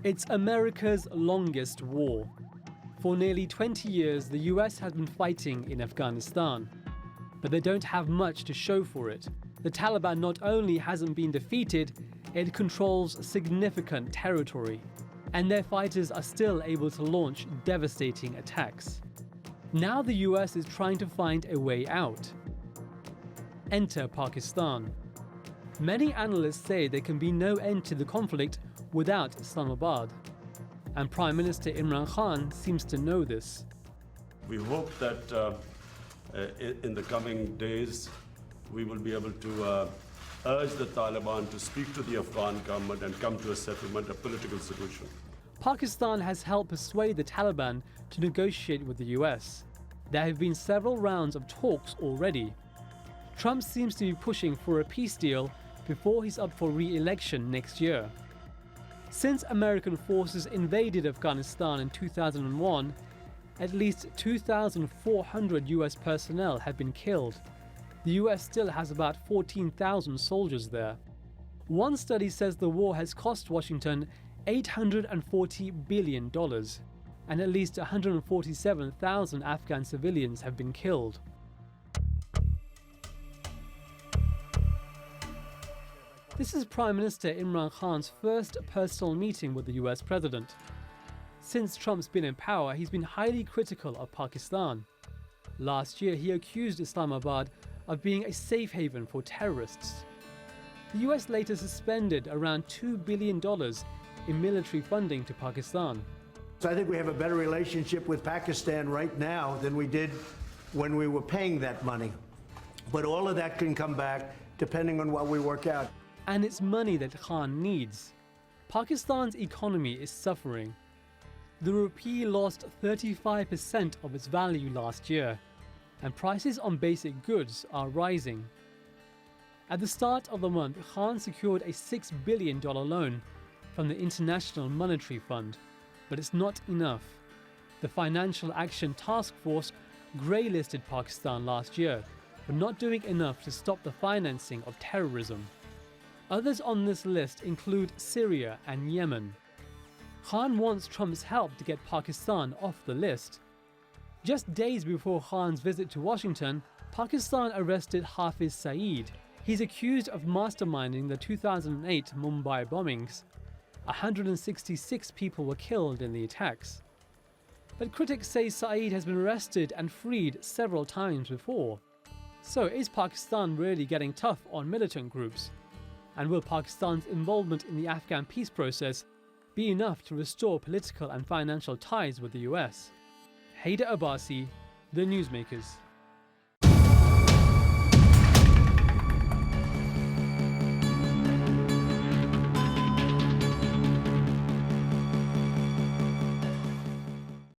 It's America's longest war. For nearly 20 years, the US has been fighting in Afghanistan. But they don't have much to show for it. The Taliban not only hasn't been defeated, it controls significant territory. And their fighters are still able to launch devastating attacks. Now the US is trying to find a way out. Enter Pakistan. Many analysts say there can be no end to the conflict without Islamabad. And Prime Minister Imran Khan seems to know this. We hope that in the coming days, we will be able to urge the Taliban to speak to the Afghan government and come to a settlement, a political solution. Pakistan has helped persuade the Taliban to negotiate with the US. There have been several rounds of talks already. Trump seems to be pushing for a peace deal before he's up for re-election next year. Since American forces invaded Afghanistan in 2001, at least 2,400 US personnel have been killed. The US still has about 14,000 soldiers there. One study says the war has cost Washington $840 billion, and at least 147,000 Afghan civilians have been killed. This is Prime Minister Imran Khan's first personal meeting with the US president. Since Trump's been in power, he's been highly critical of Pakistan. Last year, he accused Islamabad of being a safe haven for terrorists. The US later suspended around $2 billion in military funding to Pakistan. So I think we have a better relationship with Pakistan right now than we did when we were paying that money. But all of that can come back depending on what we work out. And it's money that Khan needs. Pakistan's economy is suffering. The rupee lost 35% of its value last year, and prices on basic goods are rising. At the start of the month, Khan secured a $6 billion loan from the International Monetary Fund, but it's not enough. The Financial Action Task Force grey-listed Pakistan last year for not doing enough to stop the financing of terrorism. Others on this list include Syria and Yemen. Khan wants Trump's help to get Pakistan off the list. Just days before Khan's visit to Washington, Pakistan arrested Hafiz Saeed. He's accused of masterminding the 2008 Mumbai bombings. 166 people were killed in the attacks. But critics say Saeed has been arrested and freed several times before. So is Pakistan really getting tough on militant groups? And will Pakistan's involvement in the Afghan peace process be enough to restore political and financial ties with the US? Haider Abbasi, The Newsmakers.